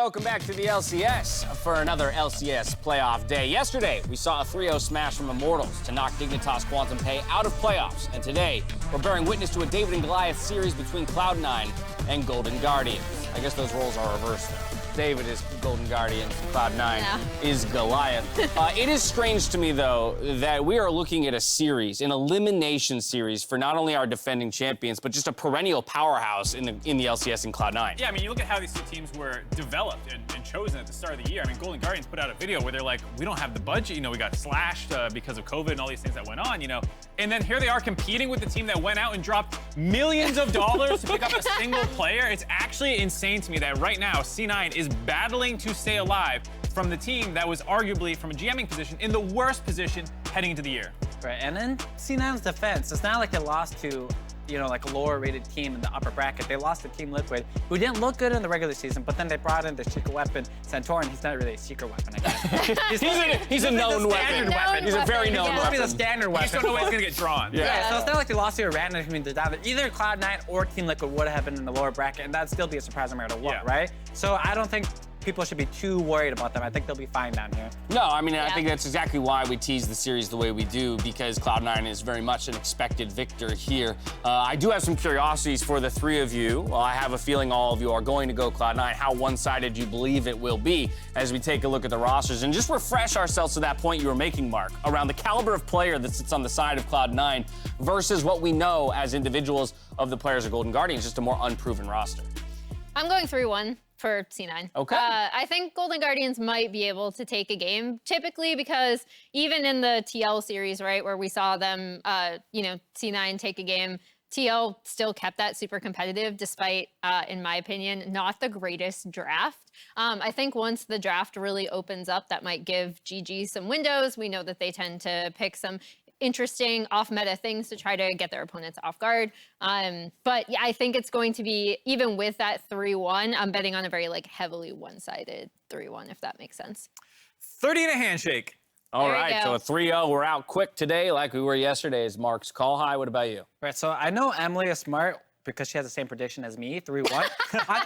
welcome back to the LCS for another LCS playoff day. Yesterday, we saw a 3-0 smash from Immortals to knock Dignitas Quantum Pay out of playoffs. And today, we're bearing witness to a David and Goliath series between Cloud9 and Golden Guardians. I guess those roles are reversed, though. David is Golden Guardian, Cloud9 is Goliath. It is strange to me, though, that we are looking at a series, an elimination series for not only our defending champions, but just a perennial powerhouse in the LCS in Cloud9. Yeah, I mean, you look at how these two teams were developed and chosen at the start of the year. I mean, Golden Guardians put out a video where they're like, we don't have the budget, we got slashed because of COVID and all these things that went on, And then here they are competing with the team that went out and dropped millions of dollars to pick up a single player. It's actually insane to me that right now, C9 is battling to stay alive from the team that was arguably, from a GMing position, in the worst position heading into the year. Right, and then C9's defense, it's not like they lost to, like a lower-rated team in the upper bracket. They lost to Team Liquid, who didn't look good in the regular season, but then they brought in the secret weapon, Centaur, He's not really a secret weapon, I guess. he's a known weapon. He's a very known weapon. He's a standard weapon. You just don't know when it's going to get drawn. Yeah, so it's not like they lost to a random team. Either Cloud9 or Team Liquid would have been in the lower bracket, and that'd still be a surprise no matter what, right? So I don't think people should be too worried about them. I think they'll be fine down here. No, I mean, I think that's exactly why we tease the series the way we do, because Cloud9 is very much an expected victor here. I do have some curiosities for the three of you. I have a feeling all of you are going to go Cloud9. How one-sided you believe it will be as we take a look at the rosters and just refresh ourselves to that point you were making, Mark, around the caliber of player that sits on the side of Cloud9 versus what we know as individuals of the players of Golden Guardians, just a more unproven roster. I'm going 3-1 for C9. Okay. I think Golden Guardians might be able to take a game, typically because even in the TL series, right, where we saw them, C9 take a game, TL still kept that super competitive despite, in my opinion, not the greatest draft. I think once the draft really opens up, that might give GG some windows. We know that they tend to pick some interesting off-meta things to try to get their opponents off guard. But yeah, I think it's going to be, even with that 3-1, I'm betting on a very heavily one-sided 3-1, if that makes sense. 30 and a handshake. All right, so a 3-0. We're out quick today like we were yesterday is Mark's call. Hi, what about you? Right, so I know Emily is smart because she has the same prediction as me, 3-1.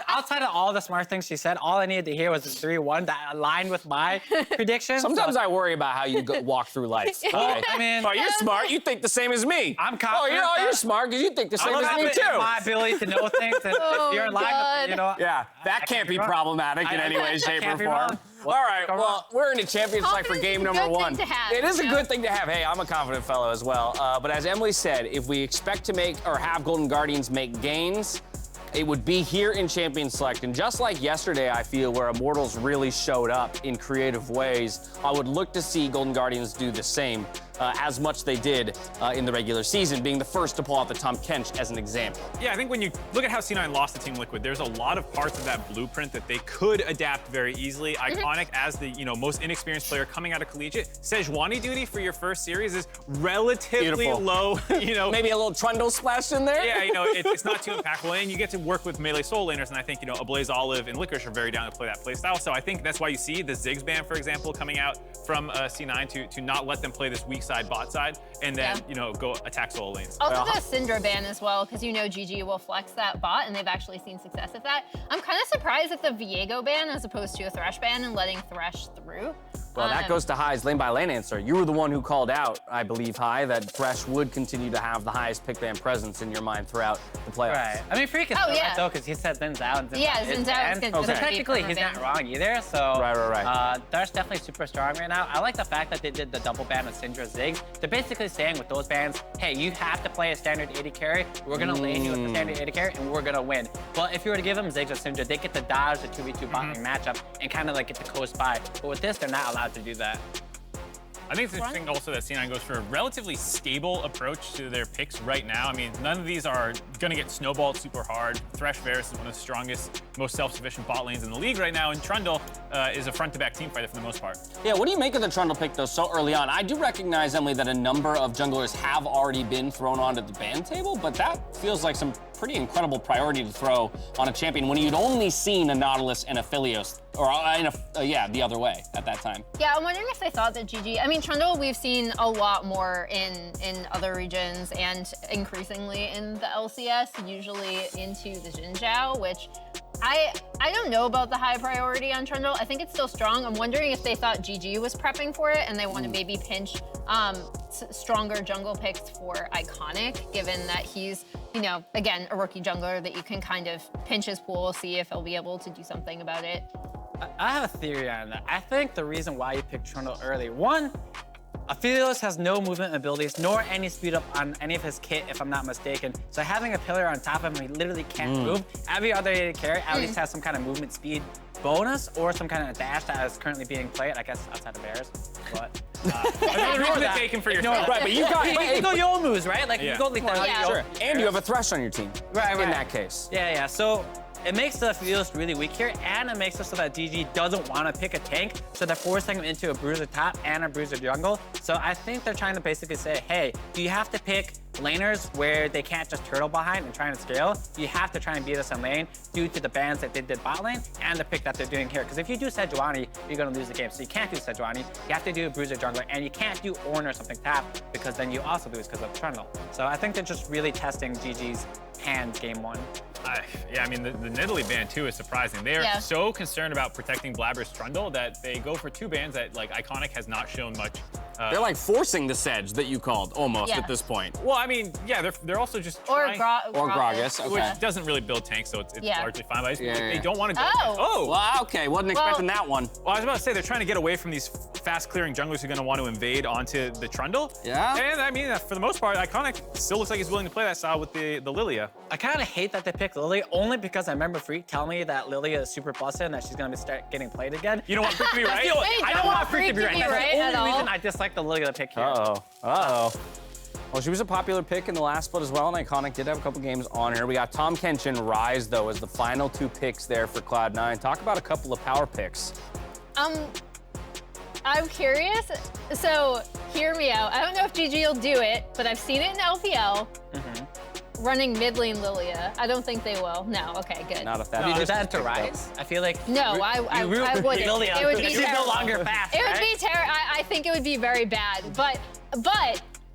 Outside of all the smart things she said, all I needed to hear was 3-1 that aligned with my prediction. Sometimes I worry about how you walk through life. Well, I mean, oh, you're smart. You think the same as me. I'm confident. Oh, you're smart because you think the same as me too. My ability to know things, and if you're in line with, Yeah, that can't be problematic in any way, shape, or form. All right, well, we're in the championship like for game number one. It is a good thing to have. Hey, I'm a confident fellow as well. But as Emily said, if we expect to make or have Golden Guardians make gains, it would be here in Champion Select. And just like yesterday, I feel, where Immortals really showed up in creative ways, I would look to see Golden Guardians do the same, as much they did in the regular season, being the first to pull out the Tom Kench as an example. Yeah, I think when you look at how C9 lost to Team Liquid, there's a lot of parts of that blueprint that they could adapt very easily. Iconic as the most inexperienced player coming out of collegiate. Sejuani duty for your first series is relatively low. Maybe a little Trundle splash in there. Yeah, it's not too impactful, and you get to work with melee soul laners, and I think Ablaze Olive and Licorice are very down to play that play style. So I think that's why you see the Ziggs ban, for example, coming out from C9 to not let them play this weak side, bot side, and then, go attack solo lanes. Also the Syndra ban as well, because GG will flex that bot, and they've actually seen success at that. I'm kind of surprised at the Viego ban as opposed to a Thresh ban and letting Thresh through. Well, that goes to High's lane-by-lane answer. You were the one who called out, I believe, High, that Thresh would continue to have the highest pick ban presence in your mind throughout the playoffs. Right. I mean, Freak is still right, though, because he said Zin's out. And Zin's out. So technically, he's not wrong either. So Right. Thresh definitely super strong right now. I like the fact that they did the double ban with Syndra Ziggs. They're basically saying with those bans, hey, you have to play a standard AD carry. We're going to lane you with the standard AD carry, and we're going to win. But if you were to give them Ziggs or Syndra, they get to dodge the 2v2 bot lane matchup and kind of get to coast by. But with this, they're not allowed to do that. I think it's interesting also that C9 goes for a relatively stable approach to their picks right now. I mean, none of these are going to get snowballed super hard. Thresh Varus is one of the strongest, most self-sufficient bot lanes in the league right now, and Trundle is a front-to-back team fighter for the most part. Yeah, what do you make of the Trundle pick, though, so early on? I do recognize, Emily, that a number of junglers have already been thrown onto the ban table, but that feels like some pretty incredible priority to throw on a champion when you'd only seen a Nautilus and a Philios, or the other way at that time. Yeah, I'm wondering if they thought that GG, I mean, Trundle we've seen a lot more in other regions and increasingly in the LCS, usually into the Jinzhou, which I don't know about the high priority on Trundle. I think it's still strong. I'm wondering if they thought GG was prepping for it and they want to maybe pinch stronger jungle picks for Iconic, given that he's, you know, again, a rookie jungler that you can kind of pinch his pool, see if he'll be able to do something about it. I have a theory on that. I think the reason why you picked Trundle early, one, Aphelios has no movement abilities, nor any speed up on any of his kit, if I'm not mistaken. So having a pillar on top of him, he literally can't move. Every other AD carry at least has some kind of movement speed bonus or some kind of dash that is currently being played, I guess, outside of Bears. But Another reason to take him for yourself. Right, but you got you can go yo moves, right? Like you go like that. Yeah. sure. And you have a Thresh on your team. Right. In that case. Yeah. So it makes the Aphelios really weak here, and it makes it so that GG doesn't want to pick a tank, so they're forcing him into a bruiser top and a bruiser jungle. So I think they're trying to basically say, hey, do you have to pick laners where they can't just turtle behind and try and scale? You have to try and beat us in lane due to the bans that they did bot lane and the pick that they're doing here. Because if you do Sejuani, you're going to lose the game. So you can't do Sejuani. You have to do a bruiser jungler, and you can't do Ornn or something tap because then you also lose because of Trundle. So I think they're just really testing GG's hand game one. Yeah, I mean, the Nidalee ban, too, is surprising. They are so concerned about protecting Blabber's Trundle that they go for 2 bans that, like, Iconic has not shown much. They're like forcing the Sedge that you called, almost, at this point. Well, I mean, yeah, they're also just trying... Or Gragas, okay. Which doesn't really build tanks, so it's largely fine. But I just feel like they don't want to go... Well, okay, wasn't expecting that one. Well, I was about to say, they're trying to get away from these fast-clearing junglers who are going to want to invade onto the Trundle. Yeah. And, I mean, for the most part, Iconic still looks like he's willing to play that style with the Lilia. I kind of hate that they picked Lilia, only because I remember Freak telling me that Lilia is super busted and that she's going to start getting played again. You don't want Freak to be right? I don't want Freak to be right. That's the at only all. reason I dislike the Lilia pick here. Uh-oh. Well, she was a popular pick in the last split as well, and Iconic did have a couple games on her. We got Tom Kench and Ryze, though, as the final 2 picks there for Cloud9. Talk about a couple of power picks. I'm curious. So, hear me out. I don't know if GG will do it, but I've seen it in LPL. Running mid lane Lilia. I don't think they will. No, okay, good. Not if that. You did that to Ryze? I feel like No, I wouldn't. Lilia. It would be She's no terrible. longer fast. It would be terrible. I think it would be very bad. But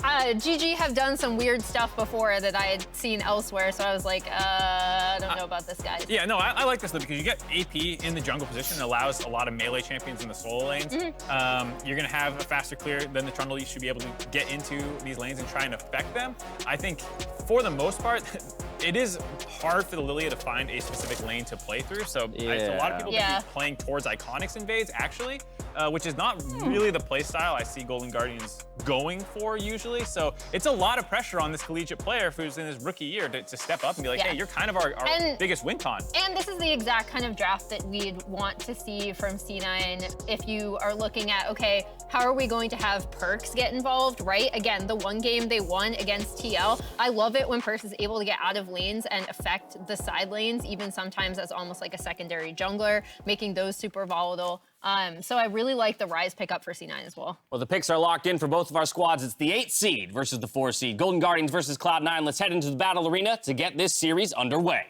GG have done some weird stuff before that I had seen elsewhere, so I was like, I don't know about this, guys. Yeah, no, I like this though because you get AP in the jungle position. It allows a lot of melee champions in the solo lanes. You're gonna have a faster clear than the Trundle. You should be able to get into these lanes and try and affect them. I think for the most part, it is hard for the Lilia to find a specific lane to play through. So a lot of people could be playing towards Iconic's invades actually, which is not really the play style I see Golden Guardians going for usually. So it's a lot of pressure on this collegiate player who's in his rookie year to step up and be like, hey, you're kind of our biggest win con. And this is the exact kind of draft that we'd want to see from C9 if you are looking at, okay, how are we going to have Perks get involved, right? Again, the one game they won against TL, I love it when Perks is able to get out of lanes and affect the side lanes, even sometimes as almost like a secondary jungler, making those super volatile. So I really like the Ryze pickup for C9 as well. Well, the picks are locked in for both of our squads. It's the 8th seed versus the 4th seed. Golden Guardians versus Cloud9. Let's head into the battle arena to get this series underway.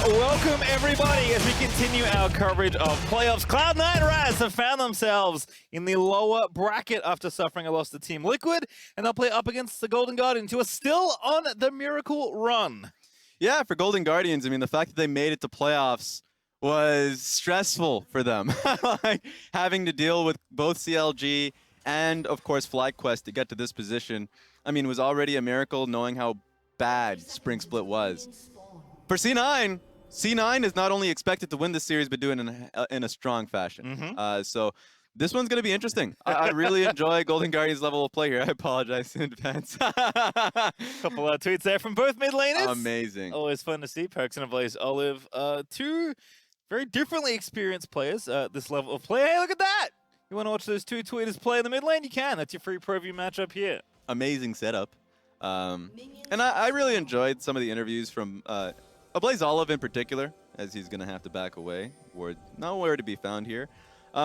Welcome everybody as we continue our coverage of playoffs. Cloud9 Ryze have found themselves in the lower bracket after suffering a loss to Team Liquid, and they'll play up against the Golden Guardians, who are still on the miracle run. Yeah, for Golden Guardians, I mean, the fact that they made it to playoffs was stressful for them. Like, having to deal with both CLG and, of course, FlyQuest to get to this position, I mean, was already a miracle knowing how bad Spring Split was. For C9, C9 is not only expected to win this series, but do it in a strong fashion. So this one's going to be interesting. I really enjoy Golden Guardians' level of play here. I apologize in advance. Couple of tweets there from both mid laners. Amazing. Always fun to see. Perks and Blaze Olive, 2 very differently experienced players at this level of play. Hey, look at that! You want to watch those 2 tweeters play in the mid lane? You can. That's your free preview matchup here. Amazing setup. And I really enjoyed some of the interviews from Blaze Olive in particular, as he's going to have to back away, or nowhere to be found here.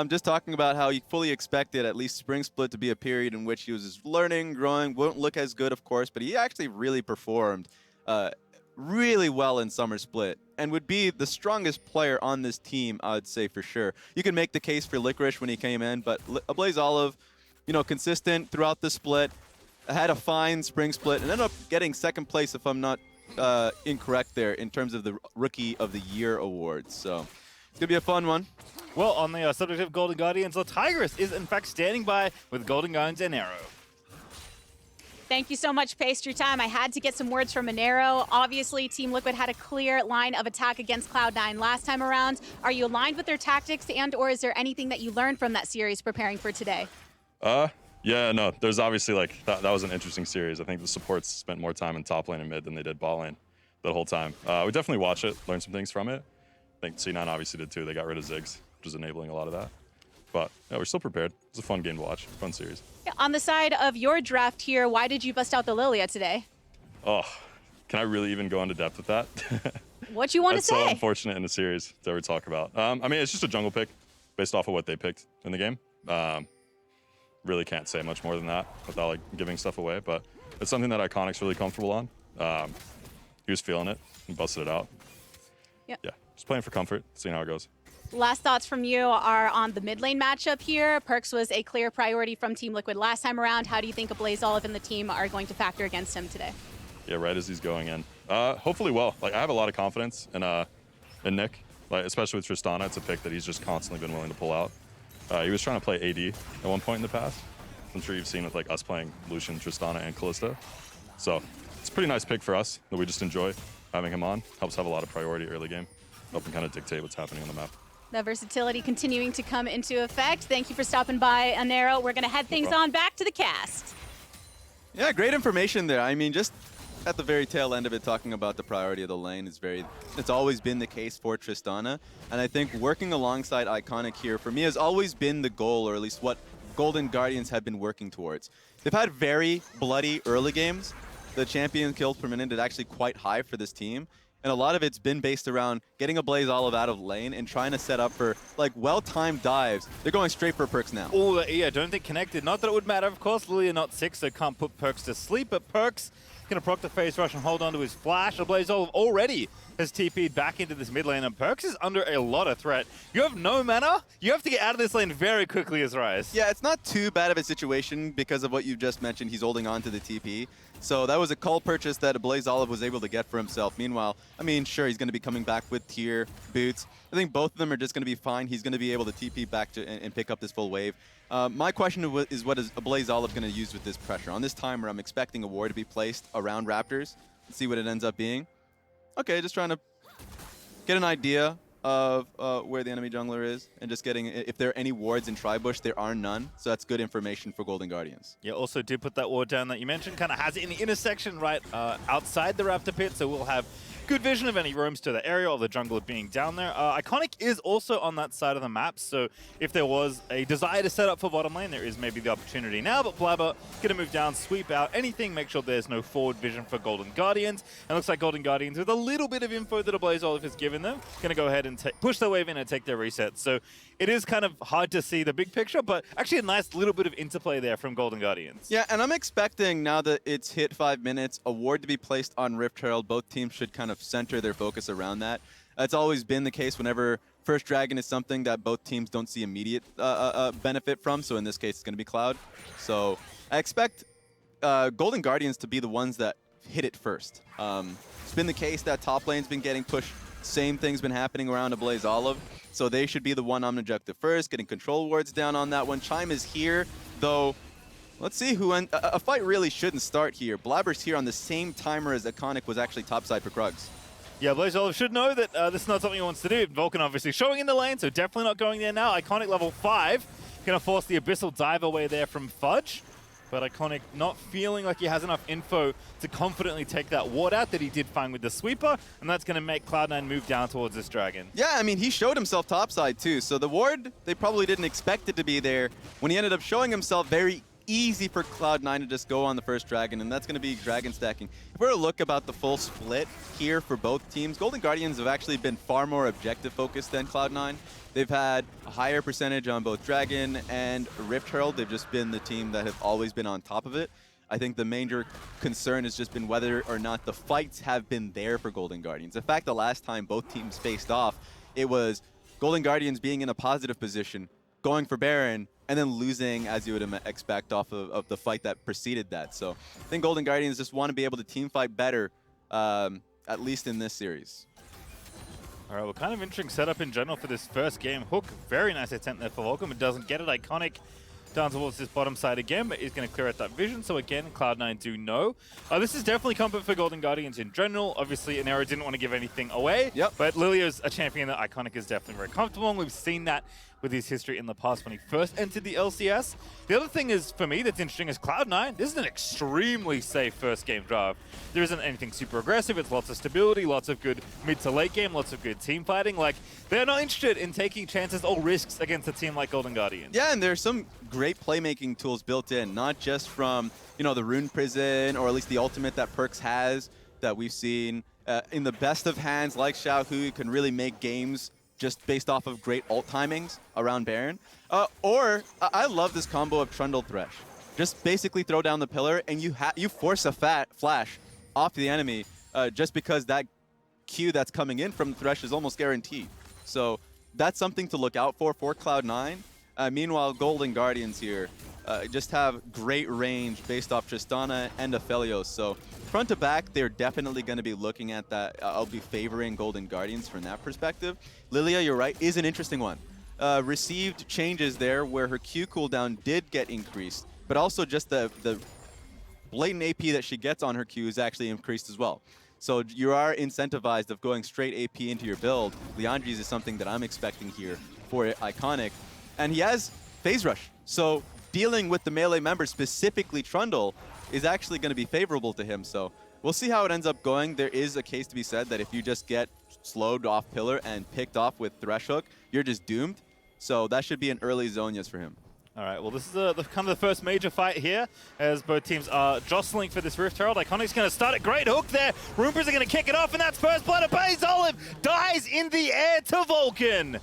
just talking about how he fully expected at least Spring Split to be a period in which he was just learning, growing, won't look as good, of course, but he actually really performed really well in Summer Split and would be the strongest player on this team, I would say for sure. You can make the case for Licorice when he came in, but Blaze Olive, you know, consistent throughout the split, had a fine Spring Split, and ended up getting second place, if I'm not incorrect there, in terms of the Rookie of the Year awards. So it's going to be a fun one. Well, on the subject of Golden Guardians, the Tigress is in fact standing by with Golden Guardians and Arrow. Thank you so much, Pastry Time. I had to get some words from Monero. Obviously, Team Liquid had a clear line of attack against Cloud9 last time around. Are you aligned with their tactics, and or is there anything that you learned from that series preparing for today? Yeah, no, there's obviously like, that was an interesting series. I think the supports spent more time in top lane and mid than they did bot lane the whole time. We definitely watch it, learn some things from it. I think C9 obviously did too. They got rid of Ziggs, which is enabling a lot of that. But yeah, we're still prepared. It's a fun game to watch, fun series. Yeah, on the side of your draft here, why did you bust out the Lilia today? Oh, can I really even go into depth with that? What you want to say? That's so unfortunate in the series to ever talk about. I mean, it's just a jungle pick based off of what they picked in the game. Really can't say much more than that without like giving stuff away, but it's something that Iconic's really comfortable on. He was feeling it and busted it out. Yep. Yeah, just playing for comfort, seeing how it goes. Last thoughts from you are on the mid lane matchup here. Perks was a clear priority from Team Liquid last time around. How do you think Blaze Olive and the team are going to factor against him today? Yeah, right as he's going in. Hopefully well. Like, I have a lot of confidence in Nick, like, especially with Tristana. It's a pick that he's just constantly been willing to pull out. He was trying to play AD at one point in the past. I'm sure you've seen with like us playing Lucian, Tristana, and Kalista. So it's a pretty nice pick for us that we just enjoy having him on. Helps have a lot of priority early game. Help him kind of dictate what's happening on the map. The versatility continuing to come into effect. Thank you for stopping by, Anero. We're going to head things on back to the cast. Yeah, great information there. I mean, just at the very tail end of it, talking about the priority of the lane it's always been the case for Tristana. And I think working alongside Iconic here, for me, has always been the goal, or at least what Golden Guardians have been working towards. They've had very bloody early games. The champion kills per minute is actually quite high for this team. And a lot of it's been based around getting a Blaze Olive out of lane and trying to set up for like well-timed dives. They're going straight for Perks now. Oh, yeah, don't think connected. Not that it would matter, of course. Lilia not 6, so can't put Perks to sleep, but Perks gonna proc the phase rush and hold on to his flash. The Blaze Olive already has TP'd back into this mid lane, and Perks is under a lot of threat. You have no mana. You have to get out of this lane very quickly as Ryze. Yeah, it's not too bad of a situation because of what you just mentioned. He's holding on to the TP. So that was a cull purchase that Blaze Olive was able to get for himself. Meanwhile, I mean, sure, he's going to be coming back with tier boots. I think both of them are just going to be fine. He's going to be able to TP back to and pick up this full wave. My question is, what is Blaze Olive going to use with this pressure? On this timer, I'm expecting a ward to be placed around Raptors. Let's see what it ends up being. Okay, just trying to get an idea of where the enemy jungler is, and just getting, if there are any wards in Tribush, there are none. So that's good information for Golden Guardians. Yeah, also did put that ward down that you mentioned, kind of has it in the intersection right outside the Raptor pit, so we'll have good vision of any roams to the area or the jungler being down there. Iconic is also on that side of the map, so if there was a desire to set up for bottom lane, there is maybe the opportunity now, but Blabber gonna move down, sweep out anything, make sure there's no forward vision for Golden Guardians. And it looks like Golden Guardians, with a little bit of info that Blaze Olive has given them, gonna go ahead and push their wave in and take their reset. So it is kind of hard to see the big picture, but actually a nice little bit of interplay there from Golden Guardians. Yeah, and I'm expecting, now that it's hit 5 minutes, a ward to be placed on Rift Herald. Both teams should kind of center their focus around that. It's always been the case whenever First Dragon is something that both teams don't see immediate benefit from, so in this case it's going to be Cloud. So I expect Golden Guardians to be the ones that hit it first. It's been the case that top lane's been getting pushed. Same thing's been happening around a Blaze Olive. So they should be the one on objective first, getting control wards down on that one. Chime is here, though. Let's see who a fight really shouldn't start here. Blabber's here on the same timer as Iconic was actually topside for Krugs. Yeah, Blaze Olive should know that this is not something he wants to do. Vulcan obviously showing in the lane, so definitely not going there now. Iconic level 5. Going to force the Abyssal Dive away there from Fudge. But Iconic not feeling like he has enough info to confidently take that ward out that he did find with the sweeper. And that's going to make Cloud9 move down towards this dragon. Yeah, I mean, he showed himself topside too. So the ward, they probably didn't expect it to be there. When he ended up showing himself very easy for Cloud9 to just go on the first dragon, and that's going to be dragon stacking. If we're to look about the full split here for both teams, Golden Guardians have actually been far more objective focused than Cloud9. They've had a higher percentage on both Dragon and Rift Herald. They've just been the team that have always been on top of it. I think the major concern has just been whether or not the fights have been there for Golden Guardians. In fact, the last time both teams faced off, it was Golden Guardians being in a positive position, going for Baron, and then losing, as you would expect, off of the fight that preceded that. So I think Golden Guardians just want to be able to team fight better, at least in this series. All right, well, kind of interesting setup in general for this first game. Hook, very nice attempt there for Volcom. It doesn't get it. Iconic down towards this bottom side again, but he's going to clear out that vision. So again, Cloud9 do know. This is definitely comfort for Golden Guardians in general. Obviously, Inero didn't want to give anything away. Yep. But Lilio's a champion that Iconic is definitely very comfortable, and we've seen that with his history in the past when he first entered the LCS. The other thing is, for me, that's interesting is Cloud9, this is an extremely safe first game drive. There isn't anything super aggressive. It's lots of stability, lots of good mid to late game, lots of good team fighting. Like, they're not interested in taking chances or risks against a team like Golden Guardians. Yeah, and there's some great playmaking tools built in, not just from, you know, the Rune Prison, or at least the ultimate that Perkz has that we've seen. In the best of hands, like Xiaohu, you can really make games just based off of great ult timings around Baron. Or I love this combo of Trundle Thresh. Just basically throw down the pillar and you force a flash off the enemy just because that Q that's coming in from Thresh is almost guaranteed. So that's something to look out for Cloud9. Meanwhile, Golden Guardians here just have great range based off Tristana and Aphelios. So front to back, they're definitely going to be looking at that. I'll be favoring Golden Guardians from that perspective. Lilia, you're right, is an interesting one. Received changes there where her Q cooldown did get increased, but also just the blatant AP that she gets on her Q is actually increased as well. So you are incentivized of going straight AP into your build. Leandri's is something that I'm expecting here for Iconic. And he has Phase Rush. So dealing with the melee member, specifically Trundle, is actually going to be favorable to him. So we'll see how it ends up going. There is a case to be said that if you just get slowed off pillar and picked off with Thresh Hook, you're just doomed. So that should be an early Zonias for him. All right, well, this is kind of the first major fight here as both teams are jostling for this Rift Herald. Iconic's going to start it. Great hook there. Roompers are going to kick it off, and that's first blood. Blaze Olive dies in the air to Vulcan.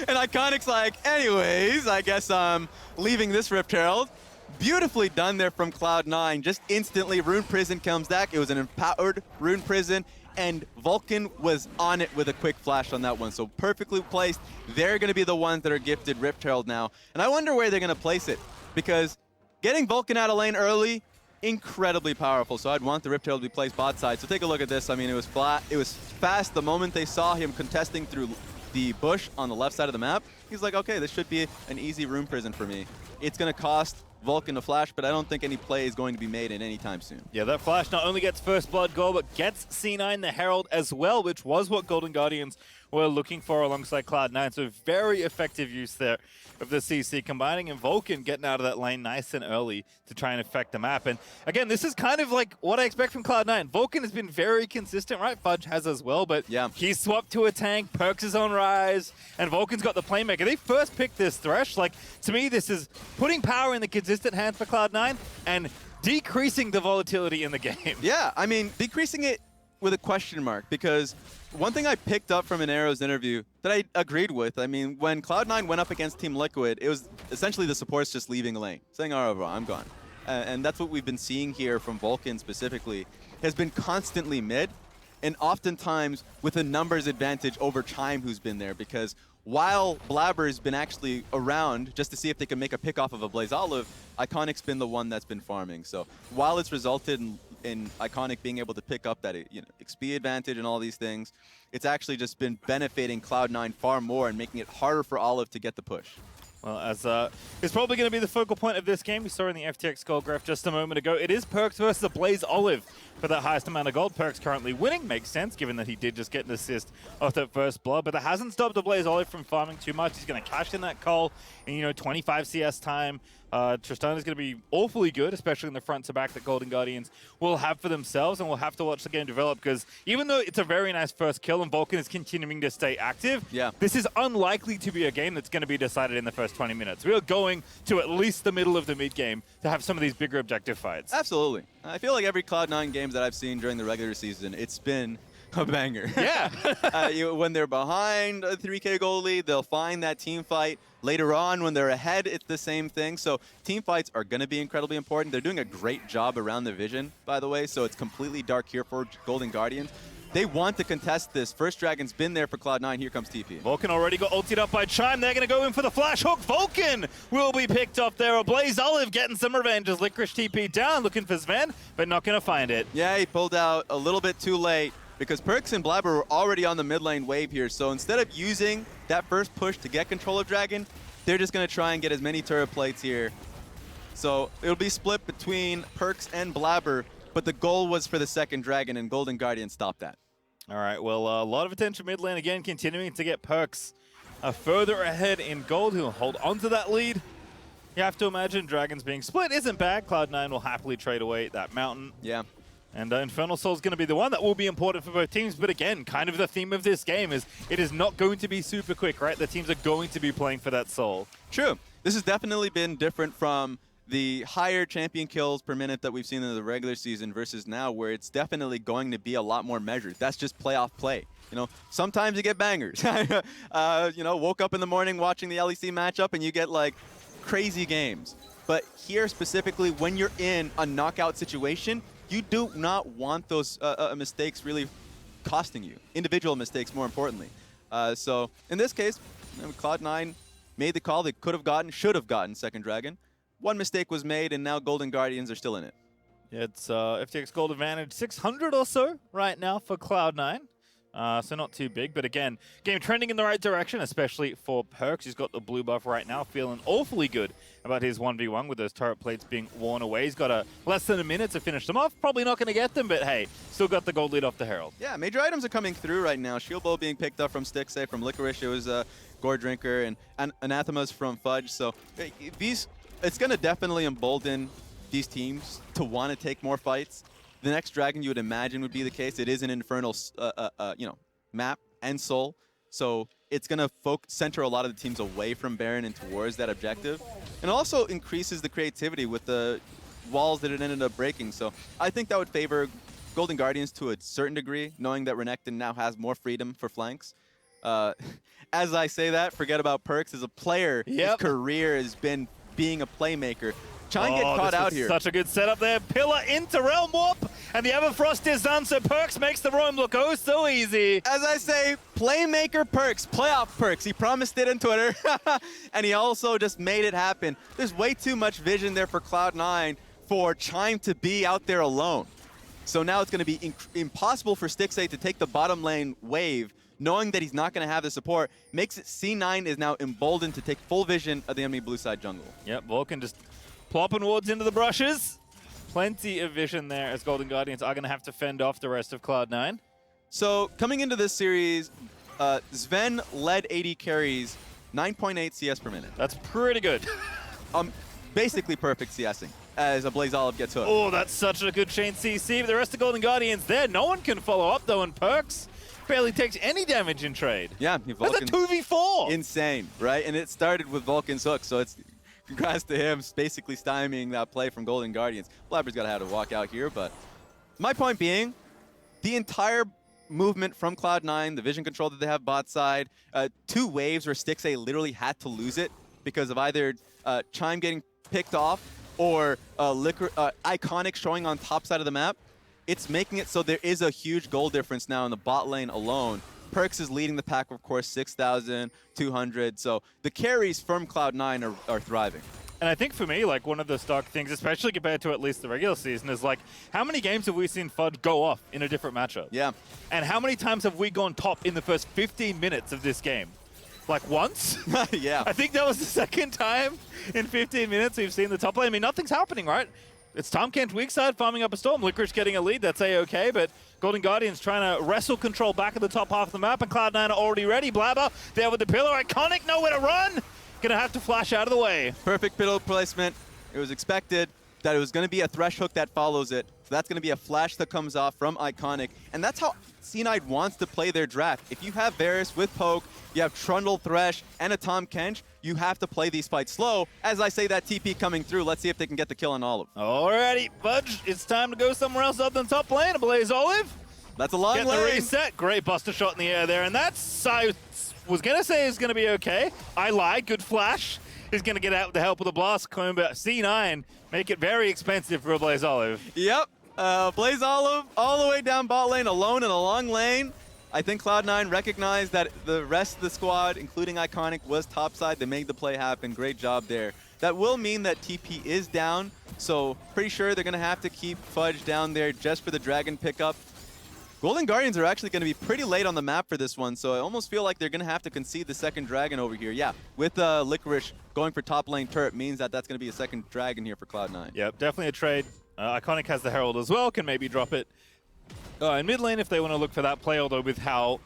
And Iconic's like, anyways, I guess I'm leaving this Rift Herald. Beautifully done there from Cloud9. Just instantly, Rune Prison comes back. It was an empowered Rune Prison, and Vulcan was on it with a quick flash on that one. So perfectly placed. They're going to be the ones that are gifted Rift Herald now. And I wonder where they're going to place it, because getting Vulcan out of lane early, incredibly powerful. So I'd want the Rift Herald to be placed bot side. So take a look at this. I mean, it was flat. It was fast. The moment they saw him contesting through the bush on the left side of the map, he's like, okay, this should be an easy Rune Prison for me. It's going to cost Vulcan to flash, but I don't think any play is going to be made in any time soon. Yeah, that flash not only gets first blood goal, but gets C9 the Herald as well, which was what Golden Guardians were looking for alongside Cloud9. So very effective use there of the CC, combining and Vulcan getting out of that lane nice and early to try and affect the map. And again, this is kind of like what I expect from Cloud9. Vulcan has been very consistent, right? Fudge has as well, but yeah, he's swapped to a tank, Perkz is on Rise, and Vulcan's got the playmaker. They first picked this Thresh. Like, to me, this is putting power in the consistent hands for Cloud9 and decreasing the volatility in the game. Yeah, I mean, decreasing it with a question mark, because one thing I picked up from Inero's interview that I agreed with, I mean, when Cloud9 went up against Team Liquid, it was essentially the supports just leaving the lane, saying, all right, I'm gone. And that's what we've been seeing here from Vulcan specifically, has been constantly mid, and oftentimes with a numbers advantage over Chime, who's been there, because while Blabber's been actually around just to see if they can make a pick off of a Blaze Olive, Iconic's been the one that's been farming. So while it's resulted in Iconic being able to pick up that XP advantage and all these things, it's actually just been benefiting Cloud9 far more and making it harder for Olive to get the push. Well, as it's probably going to be the focal point of this game. We saw in the FTX gold graph just a moment ago. It is Perkz versus the Blaze Olive for that highest amount of gold. Perkz currently winning. Makes sense, given that he did just get an assist off that first blood. But that hasn't stopped the Blaze Olive from farming too much. He's going to cash in that call in, 25 CS time. Tristana is going to be awfully good, especially in the front to back that Golden Guardians will have for themselves, and we'll have to watch the game develop because even though it's a very nice first kill and Vulcan is continuing to stay active, this is unlikely to be a game that's going to be decided in the first 20 minutes. We are going to at least the middle of the mid game to have some of these bigger objective fights. Absolutely. I feel like every Cloud9 games that I've seen during the regular season, it's been a banger. Yeah. When they're behind a 3K goal lead, they'll find that team fight. Later on, when they're ahead, it's the same thing. So team fights are going to be incredibly important. They're doing a great job around the vision, by the way, so it's completely dark here for Golden Guardians. They want to contest this. First Dragon's been there for Cloud9. Here comes TP. Vulcan already got ulted up by Chime. They're going to go in for the flash hook. Vulcan will be picked off there. Blaze Olive getting some revenge as Licorice TP down, looking for Sven, but not going to find it. Yeah, he pulled out a little bit too late because Perks and Blabber were already on the mid lane wave here. So instead of using that first push to get control of Dragon, they're just going to try and get as many turret plates here. So it'll be split between Perks and Blabber, but the goal was for the second Dragon, and Golden Guardian stopped that. All right, well, a lot of attention mid lane again, continuing to get Perks further ahead in gold, who'll hold onto that lead. You have to imagine Dragons being split isn't bad. Cloud9 will happily trade away that mountain. Yeah. And Infernal Soul is going to be the one that will be important for both teams. But again, kind of the theme of this game is it is not going to be super quick, right? The teams are going to be playing for that soul. True. This has definitely been different from the higher champion kills per minute that we've seen in the regular season versus now, where it's definitely going to be a lot more measured. That's just playoff play. You know, sometimes you get bangers. You know, woke up in the morning watching the LEC matchup and you get like crazy games. But here specifically, when you're in a knockout situation, you do not want those mistakes really costing you. Individual mistakes, more importantly. So in this case, Cloud9 made the call. They could have gotten, should have gotten second Dragon. One mistake was made, and now Golden Guardians are still in it. Yeah, it's FTX Gold advantage 600 or so right now for Cloud9. So not too big, but again, game trending in the right direction, especially for Perks. He's got the blue buff right now, feeling awfully good about his 1v1 with those turret plates being worn away. He's got less than a minute to finish them off. Probably not going to get them, but hey, still got the gold lead off the Herald. Yeah, major items are coming through right now. Shield Bow being picked up from Stixay, from Licorice. It was Gore Drinker, and Anathemas from Fudge. So it's going to definitely embolden these teams to want to take more fights. The next Dragon you would imagine would be the case. It is an Infernal map and Soul, so it's going to center a lot of the teams away from Baron and towards that objective. And also increases the creativity with the walls that it ended up breaking. So I think that would favor Golden Guardians to a certain degree, knowing that Renekton now has more freedom for flanks. As I say that, forget about Perks. As a player, his career has been being a playmaker. Try and get caught out here. Such a good setup there. Pillar into Realm Warp, and the Everfrost is done, so Perks makes the roam look oh so easy. As I say, playmaker Perks, playoff Perks. He promised it on Twitter, and he also just made it happen. There's way too much vision there for Cloud9 for Chime to be out there alone. So now it's going to be impossible for Stixay to take the bottom lane wave, knowing that he's not going to have the support. Makes it C9 is now emboldened to take full vision of the enemy blue side jungle. Yep, Vulcan just plopping wards into the brushes. Plenty of vision there as Golden Guardians are going to have to fend off the rest of Cloud9. So coming into this series, Sven led AD carries 9.8 CS per minute. That's pretty good. Basically perfect CSing as a Blaze Olive gets hooked. Oh, that's such a good chain CC. But the rest of Golden Guardians there, no one can follow up though, and Perks barely takes any damage in trade. Yeah, That's a 2v4. Insane, right? And it started with Vulcan's hook, so it's congrats to him, basically stymieing that play from Golden Guardians. Blabber's got to have to walk out here, but my point being, the entire movement from Cloud9, the vision control that they have bot side, 2 waves where Stixay literally had to lose it because of either Chime getting picked off or Iconic showing on top side of the map. It's making it so there is a huge goal difference now in the bot lane alone. Perks is leading the pack, of course, 6,200. So the carries from Cloud9 are thriving. And I think for me, like one of the stock things, especially compared to at least the regular season, is like, how many games have we seen Fudge go off in a different matchup? Yeah. And how many times have we gone top in the first 15 minutes of this game? Like once? Yeah. I think that was the second time in 15 minutes we've seen the top lane. I mean, nothing's happening, right? It's Tom Kent's weak side farming up a storm. Licorice getting a lead, that's A-okay, but Golden Guardians trying to wrestle control back at the top half of the map, and Cloud9 are already ready. Blabber there with the pillar. Iconic, nowhere to run. Gonna have to flash out of the way. Perfect pillow placement. It was expected that it was going to be a thresh hook that follows it. So that's going to be a flash that comes off from Iconic. And that's how C9 wants to play their draft. If you have Varus with Poke, you have Trundle, Thresh, and a Tahm Kench, you have to play these fights slow. As I say that TP coming through, let's see if they can get the kill on Olive. Alrighty, Fudge, it's time to go somewhere else other than top lane. Blaze Olive. That's a long Get lane. the reset. Great buster shot in the air there. And that's, I was going to say is going to be okay. I lied. Good flash. He's going to get out with the help of the blast comb, but C9 make it very expensive for a Blaze Olive. Yep. Blaze Olive all the way down bot lane, alone in a long lane. I think Cloud9 recognized that the rest of the squad, including Iconic, was topside. They made the play happen. Great job there. That will mean that TP is down, so pretty sure they're going to have to keep Fudge down there just for the Dragon pickup. Golden Guardians are actually going to be pretty late on the map for this one, so I almost feel like they're going to have to concede the second Dragon over here. Yeah, with Licorice going for top lane turret means that that's going to be a second Dragon here for Cloud9. Yep, definitely a trade. Iconic has the Herald as well, can maybe drop it in mid lane if they want to look for that play, although with how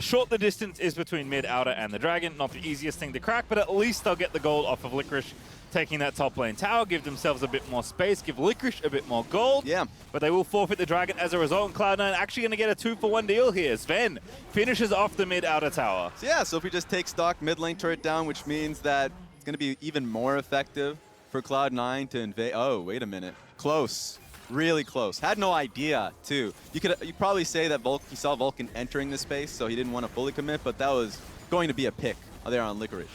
short the distance is between mid, outer, and the Dragon, not the easiest thing to crack, but at least they'll get the gold off of Licorice taking that top lane tower, give themselves a bit more space, give Licorice a bit more gold. Yeah. But they will forfeit the Dragon as a result, and Cloud9 actually going to get a 2-for-1 deal here. Sven finishes off the mid-outer tower. So yeah, so if we just take stock mid lane turret down, which means that it's going to be even more effective for Cloud9 to invade. Oh, wait a minute. Close. Really close. Had no idea, too. You probably say that you saw Vulcan entering the space, so he didn't want to fully commit, but that was going to be a pick there on Licorice.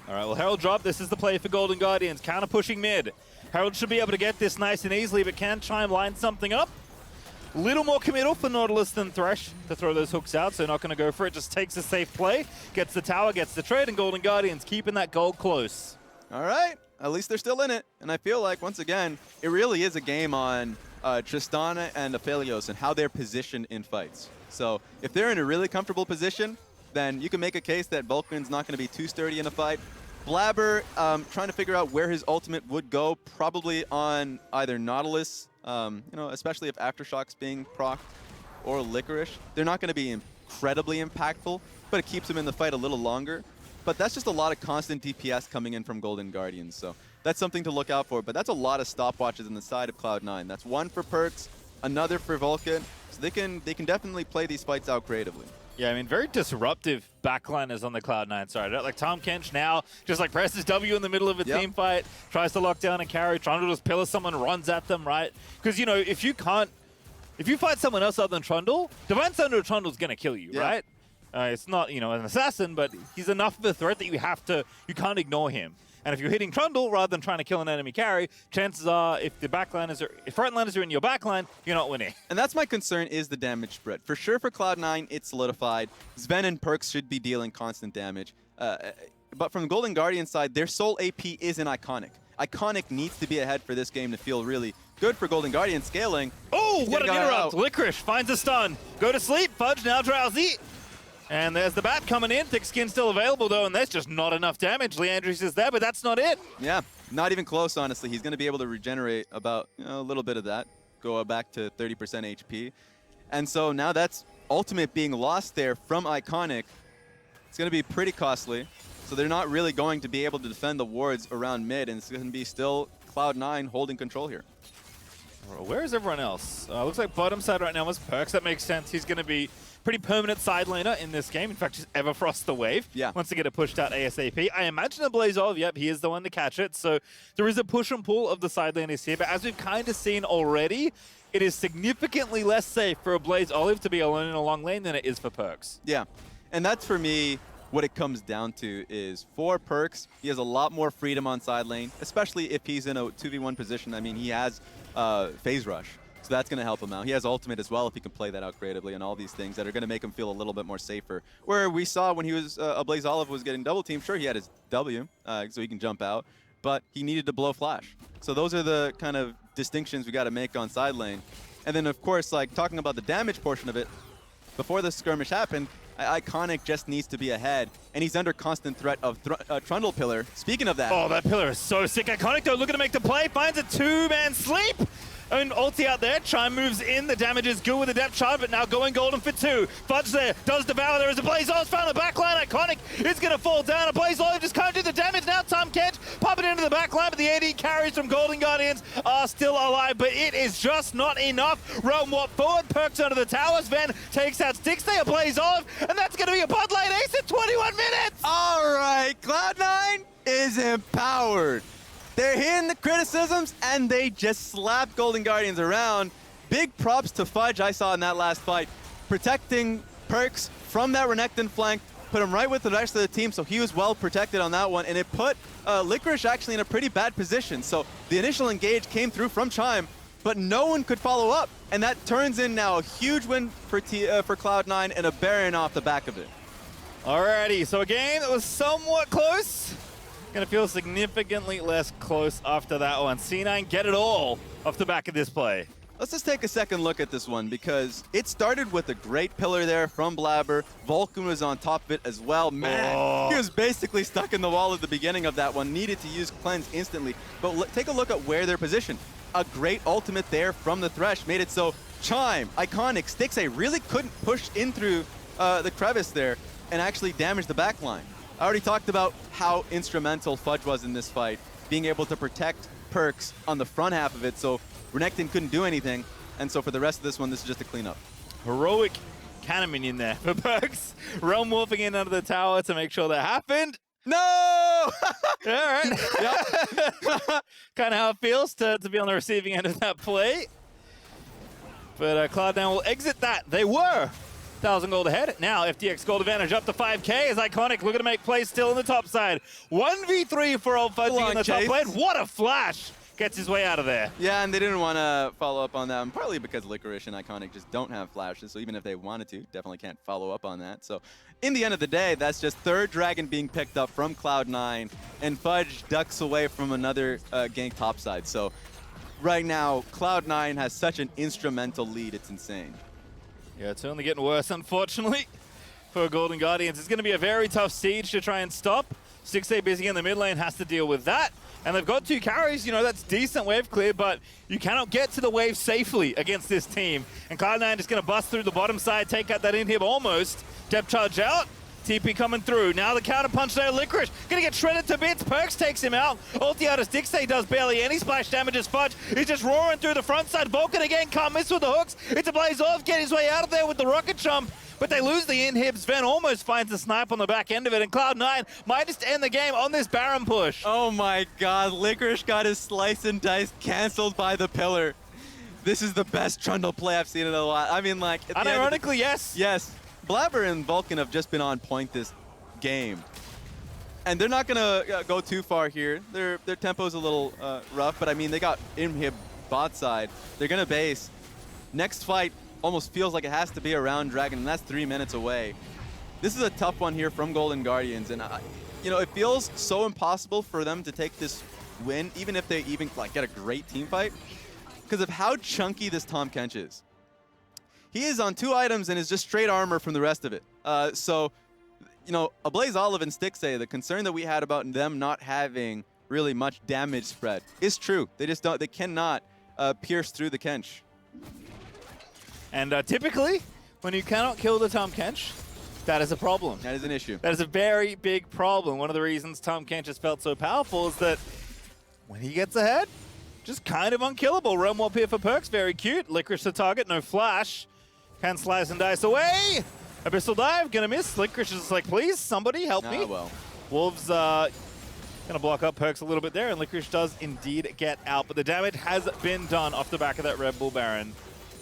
All right, well, Herald drop. This is the play for Golden Guardians. Counter pushing mid. Herald should be able to get this nice and easily, but can try and line something up. Little more committal for Nautilus than Thresh to throw those hooks out, so not going to go for it. Just takes a safe play, gets the tower, gets the trade, and Golden Guardians keeping that gold close. All right. At least they're still in it. And I feel like, once again, it really is a game on Tristana and Aphelios and how they're positioned in fights. So if they're in a really comfortable position, then you can make a case that Vulcan's not going to be too sturdy in a fight. Blabber trying to figure out where his ultimate would go, probably on either Nautilus, especially if Aftershock's being procced, or Licorice. They're not going to be incredibly impactful, but it keeps him in the fight a little longer. But that's just a lot of constant DPS coming in from Golden Guardians, so that's something to look out for. But that's a lot of stopwatches on the side of Cloud9. That's one for Perks, another for Vulcan, so they can definitely play these fights out creatively. Yeah, I mean, very disruptive backliners on the Cloud9 side. Right? Like Tahm Kench now, just like presses W in the middle of a team fight, tries to lock down and carry, trying to just pillar someone, runs at them, right? Because, if you fight someone else other than Trundle, Divine Thunder Trundle's going to kill you, right? It's not, an assassin, but he's enough of a threat that you can't ignore him. And if you're hitting Trundle rather than trying to kill an enemy carry, chances are if frontliners are in your backline, you're not winning. And that's my concern, is the damage spread. For sure for Cloud9, it's solidified. Sven and Perks should be dealing constant damage. But from the Golden Guardian side, their sole AP is in Iconic. Iconic needs to be ahead for this game to feel really good for Golden Guardian scaling. Oh, what an interrupt. Licorice finds a stun. Go to sleep. Fudge now drowsy. And there's the bat coming in. Thick skin still available, though, and there's just not enough damage. Leandris is there, but that's not it. Yeah, not even close, honestly. He's going to be able to regenerate about a little bit of that, go back to 30% HP. And so now that's ultimate being lost there from Iconic. It's going to be pretty costly. So they're not really going to be able to defend the wards around mid, and it's going to be still Cloud9 holding control here. Where is everyone else? Looks like bottom side right now was Perks. That makes sense. He's going to be pretty permanent side laner in this game. In fact, just Everfrost the wave. Yeah. Wants to get it pushed out ASAP. I imagine a Blaze Olive, yep, he is the one to catch it. So there is a push and pull of the side laners here. But as we've kind of seen already, it is significantly less safe for a Blaze Olive to be alone in a long lane than it is for Perks. Yeah. And that's, for me, what it comes down to is for Perks, he has a lot more freedom on side lane, especially if he's in a 2v1 position. I mean, he has phase rush. So that's going to help him out. He has ultimate as well if he can play that out creatively, and all these things that are going to make him feel a little bit more safer. Where we saw when he was a Blaze Olive was getting double teamed, sure, he had his W, so he can jump out, but he needed to blow flash. So those are the kind of distinctions we got to make on side lane. And then, of course, like talking about the damage portion of it, before the skirmish happened, Iconic just needs to be ahead, and he's under constant threat of Trundle Pillar. Speaking of that. Oh, that Pillar is so sick. Iconic, though, looking to make the play, finds a two-man sleep. And ulti out there, Chime moves in, the damage is good with the depth charge, but now going golden for two. Fudge there, does devour, there is a Blaze Olive found in the backline, Iconic is going to fall down, a Blaze Olive just can't do the damage now, the back line, but the AD carries from Golden Guardians are still alive, but it is just not enough. Realm Warp forward, Perks under the towers, Ven takes out Stixay, a Blaze Olive, and that's going to be a bot lane ace in 21 minutes! All right, Cloud9 is empowered. They're hearing the criticisms, and they just slap Golden Guardians around. Big props to Fudge I saw in that last fight, protecting Perks from that Renekton flank, put him right with the rest of the team, so he was well protected on that one, and it put Licorice actually in a pretty bad position. So the initial engage came through from Chime, but no one could follow up, and that turns in now a huge win for Cloud9 and a Baron off the back of it. Alrighty, so a game that was somewhat close. Gonna feel significantly less close after that one. C9 get it all off the back of this play. Let's just take a second look at this one, because it started with a great pillar there from Blabber. Vulcan was on top of it as well. Man, he was basically stuck in the wall at the beginning of that one. Needed to use Cleanse instantly. But take a look at where they're positioned. A great ultimate there from the Thresh made it so Chime, Iconic, Stixay really couldn't push in through the crevice there and actually damage the back line. I already talked about how instrumental Fudge was in this fight, being able to protect Perks on the front half of it, so Renekton couldn't do anything, and so for the rest of this one, this is just a cleanup. Heroic cannon minion there for Perks. Realm Warping in under the tower to make sure that happened. No! All right. Kind of how it feels to be on the receiving end of that play. But Cloud9 will exit that. They were 1,000 gold ahead. Now FTX gold advantage up to 5K as Iconic looking to make plays still on the top side. 1v3 for Old Fudgy in the top lane. What a flash! Gets his way out of there. Yeah, and they didn't want to follow up on that, and partly because Licorice and Iconic just don't have flashes, so even if they wanted to, definitely can't follow up on that. So in the end of the day, that's just third dragon being picked up from Cloud9, and Fudge ducks away from another gank topside. So right now, Cloud9 has such an instrumental lead, it's insane. Yeah, it's only getting worse, unfortunately, for Golden Guardians. It's going to be a very tough siege to try and stop. Stixay busy in the mid lane has to deal with that. And they've got 2 carries, you know, that's decent wave clear, but you cannot get to the wave safely against this team. And Cloud9 is going to bust through the bottom side, take out that inhib almost. Depth charge out. TP coming through. Now the counter punch there, Licorice. Gonna get shredded to bits. Perks takes him out. Ulti out as Stixay does barely any splash damage as Fudge. He's just roaring through the front side. Vulcan again, can't miss with the hooks. It's a Blaze Off, get his way out of there with the rocket jump. But they lose the inhibs. Ven almost finds the snipe on the back end of it, and Cloud9 might just end the game on this Baron push. Oh my god, Licorice got his slice and dice canceled by the pillar. This is the best Trundle play I've seen in a while. I mean, like... Unironically, yes. Yes. Blabber and Vulcan have just been on point this game. And they're not going to go too far here. Their tempo's a little rough, but I mean, they got inhib bot side. They're going to base. Next fight almost feels like it has to be around Dragon, and that's 3 minutes away. This is a tough one here from Golden Guardians, and you know, it feels so impossible for them to take this win, even if they even like get a great team fight, because of how chunky this Tahm Kench is. He is on 2 items and is just straight armor from the rest of it. So, you know, a Blaze Olive and Stixay, the concern that we had about them not having really much damage spread is true. They just don't, they cannot pierce through the Kench. And typically, when you cannot kill the Tahm Kench, that is a problem. That is an issue. That is a very big problem. One of the reasons Tahm Kench has felt so powerful is that when he gets ahead, just kind of unkillable. Realm Warp here for Perks, very cute. Licorice the target, no flash. Can slice and dice away. Abyssal Dive, gonna miss. Licorice is like, please, somebody help me. Well. Wolves gonna block up Perks a little bit there, and Licorice does indeed get out, but the damage has been done off the back of that Red Bull Baron.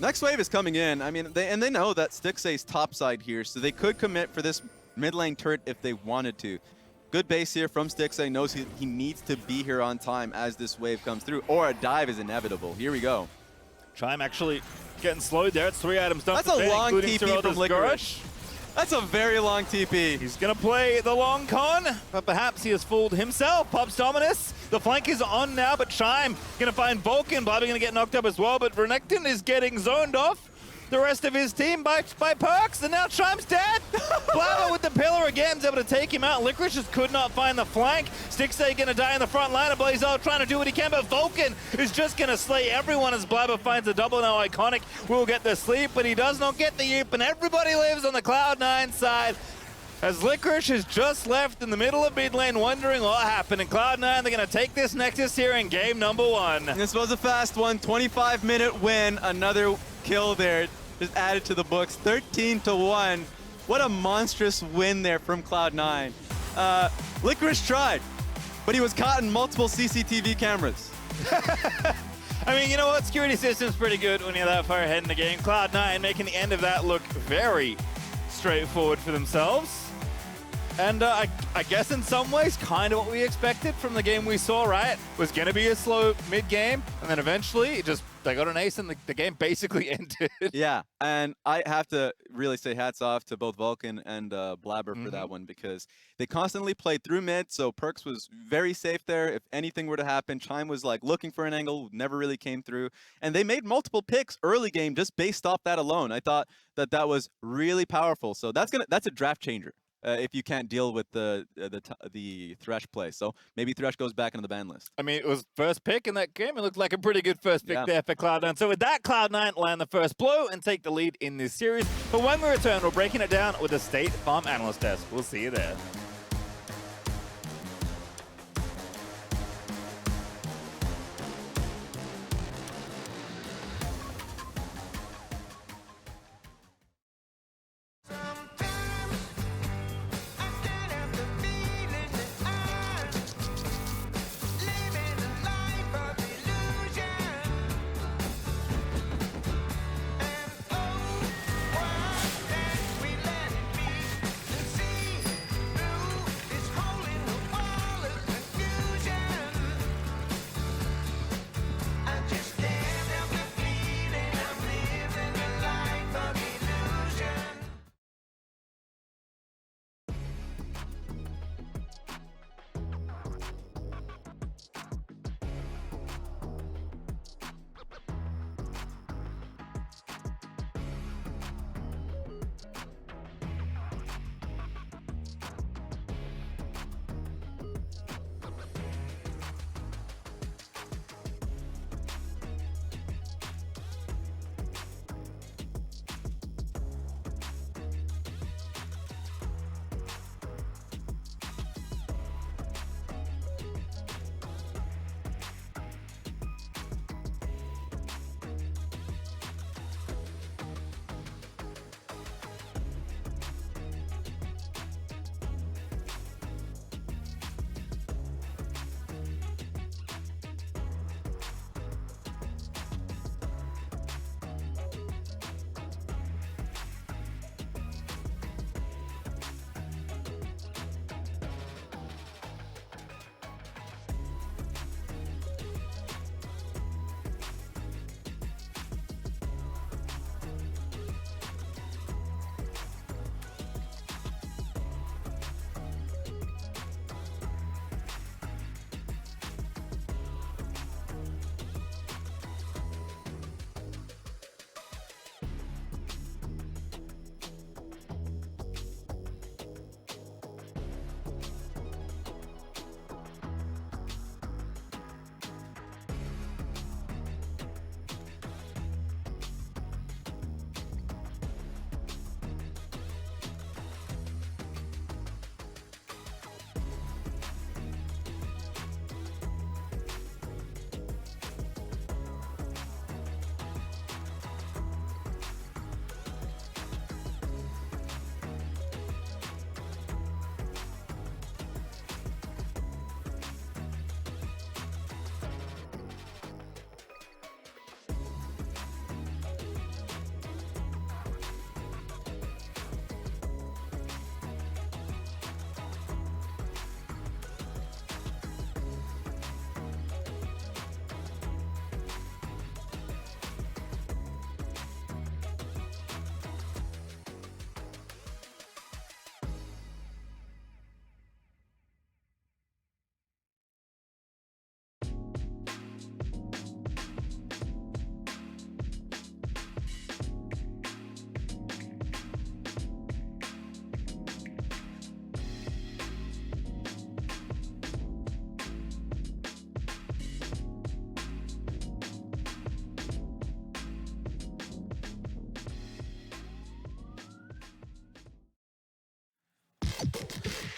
Next wave is coming in. I mean, they know that Stixay's topside here, so they could commit for this mid lane turret if they wanted to. Good base here from Stixay, knows he needs to be here on time as this wave comes through, or a dive is inevitable. Here we go. Chime actually getting slowed there. It's 3 items done. That's a long TP from Licorice. That's a very long TP. He's going to play the long con, but perhaps he has fooled himself. Pops Dominus. The flank is on now, but Chime going to find Vulcan. Blabber going to get knocked up as well, but Renekton is getting zoned off. The rest of his team by Perks, and now Chime's dead. Blabber with the pillar again is able to take him out. Licorice just could not find the flank. Stixay going to die in the front line. Blaze Olive trying to do what he can, but Vulcan is just going to slay everyone as Blabber finds the double. Now Iconic will get the sleep, but he does not get the Eep, and everybody lives on the Cloud9 side. As Licorice has just left in the middle of mid lane wondering what happened. And Cloud9, they're going to take this Nexus here in game number 1. This was a fast one, 25-minute win. Another kill there, just added to the books, 13-1. What a monstrous win there from Cloud9. Licorice tried, but he was caught in multiple CCTV cameras. I mean, you know what? Security system's pretty good when you're that far ahead in the game. Cloud9 making the end of that look very straightforward for themselves. And I guess in some ways, kind of what we expected from the game we saw, right? Was going to be a slow mid-game, and then eventually they got an ace and the game basically ended. Yeah, and I have to really say hats off to both Vulcan and Blabber for that one, because they constantly played through mid, so Perks was very safe there. If anything were to happen, Chime was like looking for an angle, never really came through. And they made multiple picks early game just based off that alone. I thought that was really powerful. So that's a draft changer. If you can't deal with the Thresh play. So maybe Thresh goes back into the ban list. I mean, it was first pick in that game. It looked like a pretty good first pick there for Cloud9. So with that, Cloud9 land the first blow and take the lead in this series. But when we return, we're breaking it down with the State Farm Analyst Desk. We'll see you there.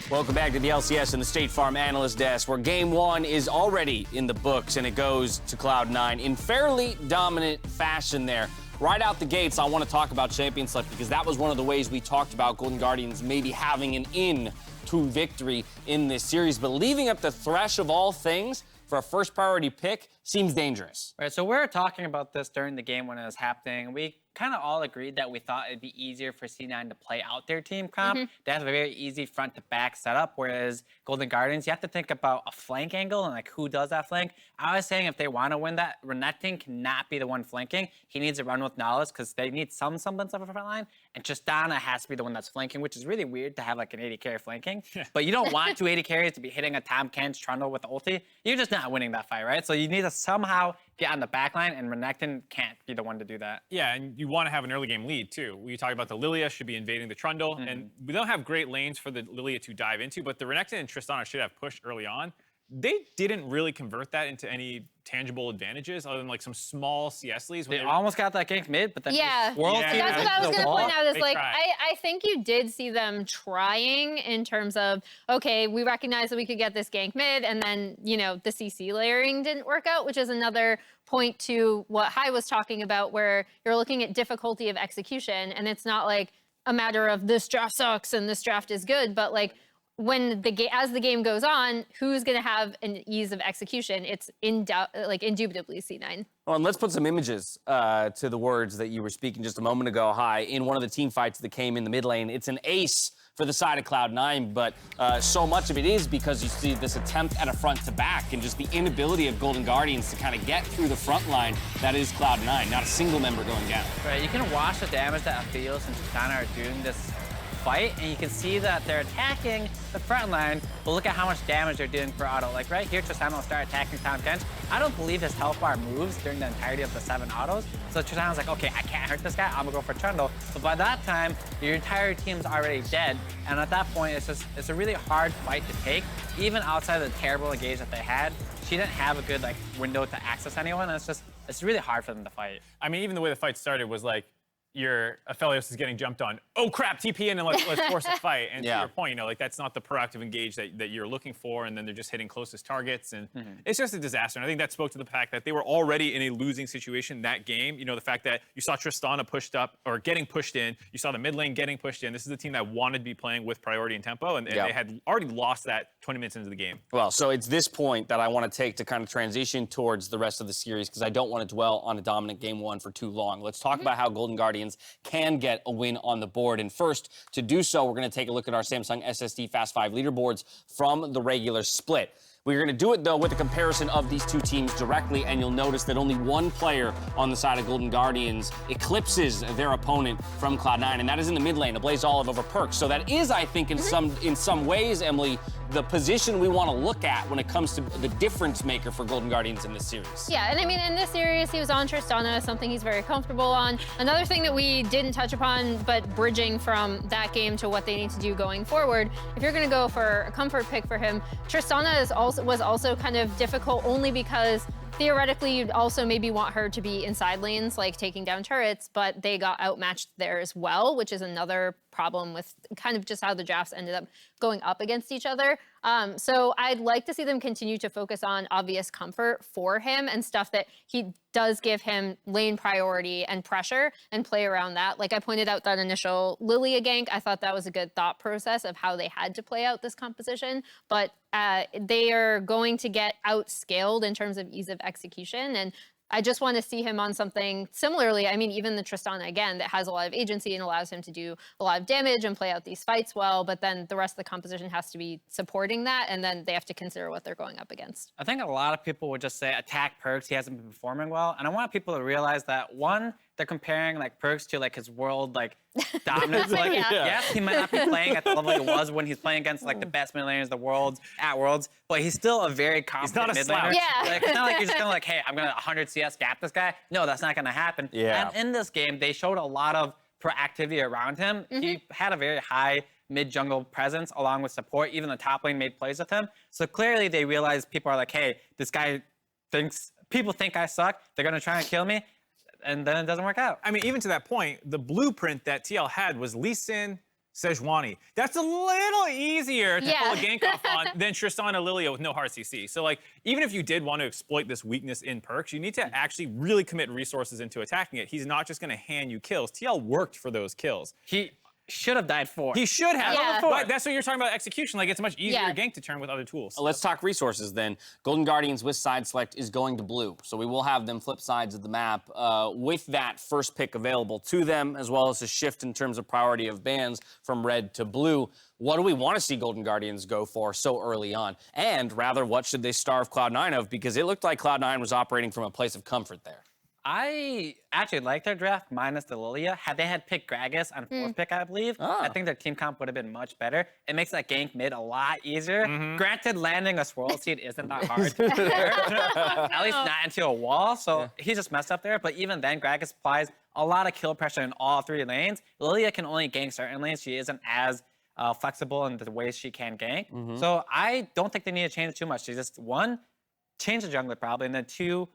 Welcome back to the LCS and the State Farm Analyst Desk, where Game 1 is already in the books, and it goes to Cloud9 in fairly dominant fashion there. Right out the gates, I want to talk about Champion Select because that was one of the ways we talked about Golden Guardians maybe having an in to victory in this series, but leaving up the thresh of all things for a first priority pick seems dangerous. Right, so we were talking about this during the game when it was happening. We kind of all agreed that we thought it'd be easier for C9 to play out their team comp. They have a very easy front to back setup, whereas Golden Guardians, you have to think about a flank angle and like who does that flank. I was saying if they want to win that, Renekton cannot be the one flanking. He needs to run with knowledge because they need some semblance of a front line, and Tristana has to be the one that's flanking, which is really weird to have like an 80 carry flanking. But you don't want 2 80 carries to be hitting a Tom Kench Trundle with ulti. You're just not winning that fight, right? So you need to somehow get on the back line, and Renekton can't be the one to do that. Yeah, and you want to have an early game lead too. We talk about the Lilia should be invading the Trundle, and we don't have great lanes for the Lilia to dive into, but the Renekton and Tristana should have pushed early on. They didn't really convert that into any tangible advantages other than like some small CS leads. They almost got that gank mid, but then Yeah, World Yeah. that's what I was going to point out is They like, tried. I think you did see them trying in terms of, okay, we recognize that we could get this gank mid, and then, you know, the CC layering didn't work out, which is another point to what Hai was talking about, where you're looking at difficulty of execution, and it's not like a matter of this draft sucks and this draft is good, but like, when as the game goes on, who's going to have an ease of execution? It's indubitably C9. Well, and let's put some images to the words that you were speaking just a moment ago, Hai. In one of the team fights that came in the mid lane, it's an ace for the side of Cloud9, but so much of it is because you see this attempt at a front to back and just the inability of Golden Guardians to kind of get through the front line that is Cloud9. Not a single member going down. Right, you can watch the damage that Aphelios and Tristana are doing this fight, and you can see that they're attacking the front line, but look at how much damage they're doing per auto. Like right here, Tristana will start attacking Tom Kench. I don't believe his health bar moves during the entirety of the 7 autos, so Tristana's like, okay, I can't hurt this guy, I'm gonna go for Trundle. But by that time, your entire team's already dead, and at that point, it's a really hard fight to take, even outside of the terrible engage that they had. She didn't have a good like window to access anyone, and it's really hard for them to fight. I mean, even the way the fight started was like, your Aphelios is getting jumped on. Oh crap, TP in and let's force a fight. And to your point, you know, like that's not the proactive engage that you're looking for, and then they're just hitting closest targets, and it's just a disaster. And I think that spoke to the fact that they were already in a losing situation that game. You know, the fact that you saw Tristana pushed up or getting pushed in, you saw the mid lane getting pushed in. This is a team that wanted to be playing with priority and tempo, and they had already lost that 20 minutes into the game. Well, so it's this point that I want to take to kind of transition towards the rest of the series because I don't want to dwell on a dominant Game 1 for too long. Let's talk about how Golden Guardians can get a win on the board. And first, to do so, we're going to take a look at our Samsung SSD Fast 5 leaderboards from the regular split. We're going to do it, though, with a comparison of these two teams directly, and you'll notice that only one player on the side of Golden Guardians eclipses their opponent from Cloud9, and that is in the mid lane, a Blaze Olive over Perks. So that is, I think, in some ways, Emily, the position we want to look at when it comes to the difference maker for Golden Guardians in this series. Yeah, and I mean, in this series, he was on Tristana, something he's very comfortable on. Another thing that we didn't touch upon, but bridging from that game to what they need to do going forward, if you're going to go for a comfort pick for him, Tristana was also kind of difficult only because theoretically, you'd also maybe want her to be in side lanes, like taking down turrets, but they got outmatched there as well, which is another problem with kind of just how the drafts ended up going up against each other. So I'd like to see them continue to focus on obvious comfort for him and stuff that he does give him lane priority and pressure and play around that. Like I pointed out that initial Lilia gank, I thought that was a good thought process of how they had to play out this composition, but they are going to get outscaled in terms of ease of execution, and I just want to see him on something similarly. I mean, even the Tristana, again, that has a lot of agency and allows him to do a lot of damage and play out these fights well, but then the rest of the composition has to be supporting that, and then they have to consider what they're going up against. I think a lot of people would just say attack Perks, he hasn't been performing well, and I want people to realize that, one, they're comparing like Perks to like his world like dominance. Like, yes, he might not be playing at the level he was when he's playing against like the best mid laners in the world at Worlds, but he's still a very competent mid laner. Yeah. Like, it's not like you're just gonna like, hey, I'm gonna 100 CS gap this guy. No, that's not gonna happen. Yeah. And in this game, they showed a lot of proactivity around him. He had a very high mid-jungle presence along with support. Even the top lane made plays with him. So clearly they realized people are like, hey, this guy people think I suck. They're gonna try and kill me. And then it doesn't work out. I mean, even to that point, the blueprint that TL had was Lee Sin, Sejuani. That's a little easier to Yeah. pull a gank off on than Tristana Lilia with no hard CC. So like, even if you did want to exploit this weakness in perks, you need to actually really commit resources into attacking it. He's not just going to hand you kills. TL worked for those kills. He should have died 4. He should have. Yeah. But that's what you're talking about execution. Like, it's a much easier Yeah. gank to turn with other tools. Let's talk resources then. Golden Guardians with side select is going to blue. So we will have them flip sides of the map with that first pick available to them, as well as a shift in terms of priority of bans from red to blue. What do we want to see Golden Guardians go for so early on? And rather, what should they starve Cloud9 of? Because it looked like Cloud9 was operating from a place of comfort there. I actually like their draft minus the Lilia. Had they had picked Gragas on 4th pick, I believe, I think their team comp would have been much better. It makes that gank mid a lot easier. Granted, landing a swirl seed isn't that hard to do, at least not into a wall, so he just messed up there. But even then, Gragas applies a lot of kill pressure in all 3 lanes. Lilia can only gank certain lanes. She isn't as flexible in the ways she can gank. So I don't think they need to change too much. They just, 1, change the jungler probably, and then 2,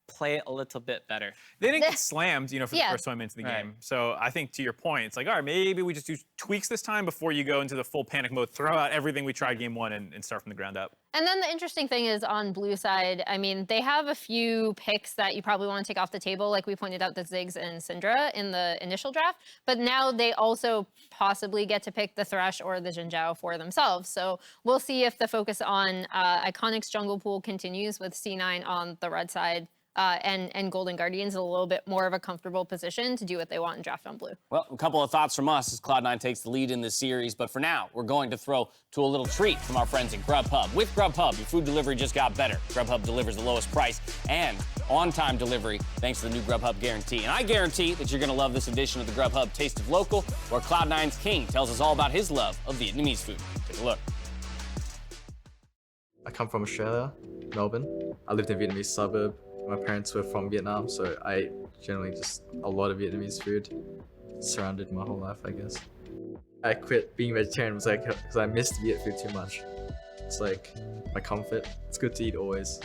play it a little bit better. They didn't get slammed, for the Yeah. first swim into the Right. game. So I think to your point, it's like, all right, maybe we just do tweaks this time before you go into the full panic mode, throw out everything we tried game 1 and start from the ground up. And then the interesting thing is on blue side, I mean, they have a few picks that you probably want to take off the table, like we pointed out the Ziggs and Syndra in the initial draft, but now they also possibly get to pick the Thresh or the Jinzhou for themselves. So we'll see if the focus on Iconic's jungle pool continues with C9 on the red side. And Golden Guardians in a little bit more of a comfortable position to do what they want in draft on blue. Well, a couple of thoughts from us as Cloud9 takes the lead in this series, but for now, we're going to throw to a little treat from our friends at Grubhub. With Grubhub, your food delivery just got better. Grubhub delivers the lowest price and on-time delivery thanks to the new Grubhub guarantee. And I guarantee that you're going to love this edition of the Grubhub Taste of Local, where Cloud9's King tells us all about his love of Vietnamese food. Take a look. I come from Australia, Melbourne. I lived in a Vietnamese suburb. My parents were from Vietnam, so I generally just a lot of Vietnamese food surrounded my whole life, I guess. I quit being vegetarian was like because I missed Viet food too much. It's like my comfort. It's good to eat always.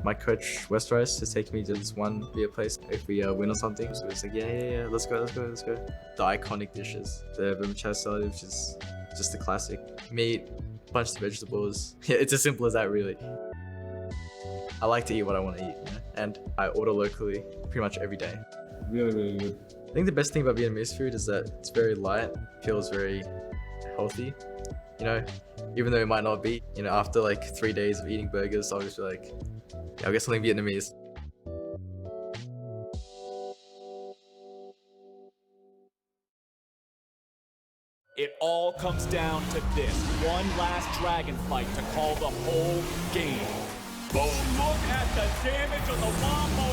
My coach Westerice has taken me to this one Viet place if we win or something. So it's like yeah, let's go. The iconic dishes, the vermicelli salad, which is just a classic. Meat, bunch of vegetables. Yeah, it's as simple as that really. I like to eat what I want to eat, and I order locally pretty much every day. Really, really good. I think the best thing about Vietnamese food is that it's very light, feels very healthy. Even though it might not be, after like 3 days of eating burgers, I'll just be like, yeah, I'll get something Vietnamese. It all comes down to this one last dragon fight to call the whole game. But look at the damage on the Wombo